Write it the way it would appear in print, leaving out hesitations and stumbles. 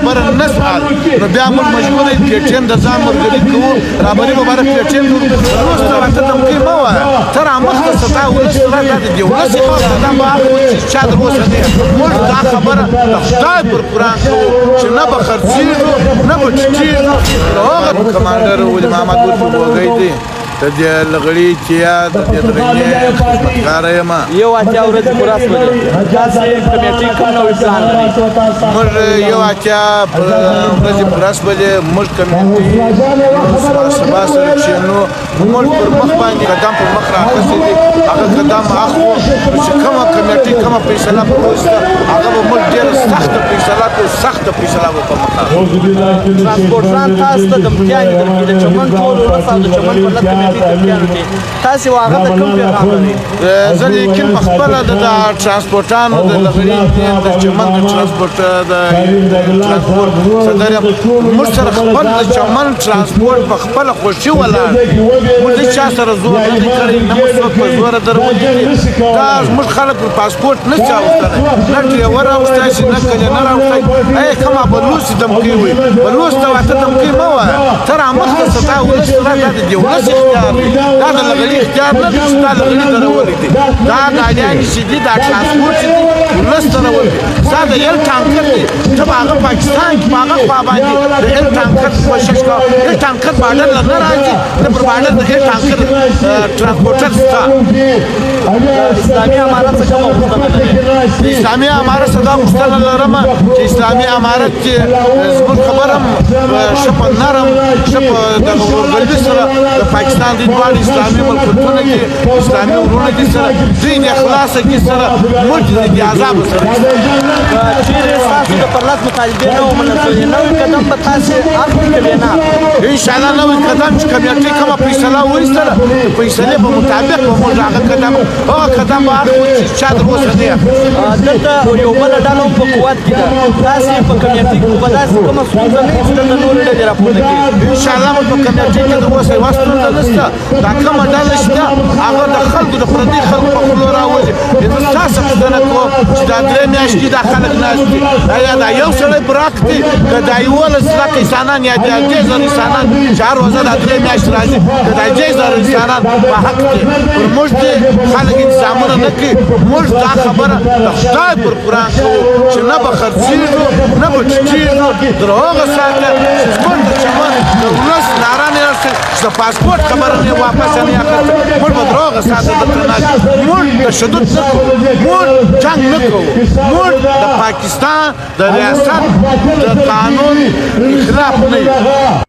خبره نه سوال نو بیا موږ مجبور یو پی ټي ایم د ځان ملګري کوو رهبري مبارک پی ټي ایم روس ته ورته دمکۍ مه وایه ته رامخته شه دا ولس دا د دې ولس دا به هغه چې چا در اوسه دی موږ دا خبره د خدای پر قرآن کوو چې نه به خرڅېږو نه به ټیټېږو د هغه کمانډر ولي محمد ورته وږی دی د دې لغړي چې د دې درنې خدمتګاره یم یو اتیا ورځې پوره شولې تاسې کمیټې کوم نوی پلان لري موږ یو اتیا ورځې پوره شولې موږ کمیټې سبا سره کښېنو موږ پر مخ باندې قدم پر مخ راخیستې دي هغه قدم اخلو چې کومه کمیټې کومه فیصله به وشي هغه به موږ ډېره سخته فیصله کوو سخته فیصله به په مخ ترانسپورټران تاسو ته دمتیانې درکړي د چمن ټول ولس او د چمن ملت تاسې هغه د کوم پیغام لري زه یقین په خپله د ترانسپورټانو د لغړي د چمن د ترانسپورټ صدر یم موږ سره خپل د چمن ترانسپورټ په خپله خوښي ولاړ موږ د چا سره زور نه دی کړی نه موږ څوک په زوره درولي دي دا زموږ خلک پر پاسپورټ نه چا اوښتلی نه ډریور راوښتی شي نه کلینر راوښتی ای کومه بلوڅ دمکۍ وي بلوڅ ته ورته دمکۍ مه وایه ته رامخته شه دا ولس دا د دې ولس اختیار دی دا د لغړي اختیار نه دی چې دا لغړي درولي دي دا ګاډیانې چې دي دا ترانسپورټ چې دي ولس درولي دي دا د ایل ټانکر دی ته به هغه پاکستان کې په هغه خوا باندې د ایل ټانکر کوشش کوه ایل ټانکر باډر نه راځي نه پر باډر د ایل ټانکر ترانسپورټر شته اسلامي امارت څه کومه غوښتنه لري د اسلامي امارت څه دا غوښتنه لرم چې اسلامي امارت کې زموږ خبره هم ښه په نرم ښه په دغه ورورګلوي سره د پاکستان د دواړو اسلامي ملکونو کې اسلامي وروڼه دي سره دوی د اخلاصه کې سره موږ د عذابو سره چیرې ستاسو د پرلط مطالبې نه ومنل شوې نوی قدم به تاسې اخلئ که بې نه انشاءالله نوی قدم چې کمیټې کومه فیصله وایستله د فیصلې په مطابق به موږ هغه قدم به اخلو چې چا در اوسه دی دلته یو بله ډله هم په قوت کې ده تاسې په کمیټې کې به داسې کومه ستونزه نه وي چې دلته نورې ډلې راپورته کړي انشاءالله موږ په کمیټې کې در اوسه یوه ستونزه نشته دا کومه ډله شته هغه د خلکو د پردي خلکو په خولو راوځي زه ستاسو پوښتنه کوم چې دا 3 میاشتې دا خلک ناست دي ایا دا یو سړی براک دی که دا 11 لکه انسانان یا 10,000 انسانان چې هر ورځ دا 3 میاشتې راځي که دا 10,000 انسانان په حق دي پر موږ دي خلک انتظامونه نه کوي موږ دا خبره د خدای پر قرآن کوو چې نه به خرڅېږو نه به ټیټېږو تر هغه ساعته چې زموږ د چمن د ولس ناره نه رسي چې د پاسپورټ خبره نه واپس نه اخلي موږ به تر هغه ساعته درته ناست موږ تشدد نه کوو موږ جنګ نه کوو موږ د پاکستان د ریاست د قانون خلاف نه یو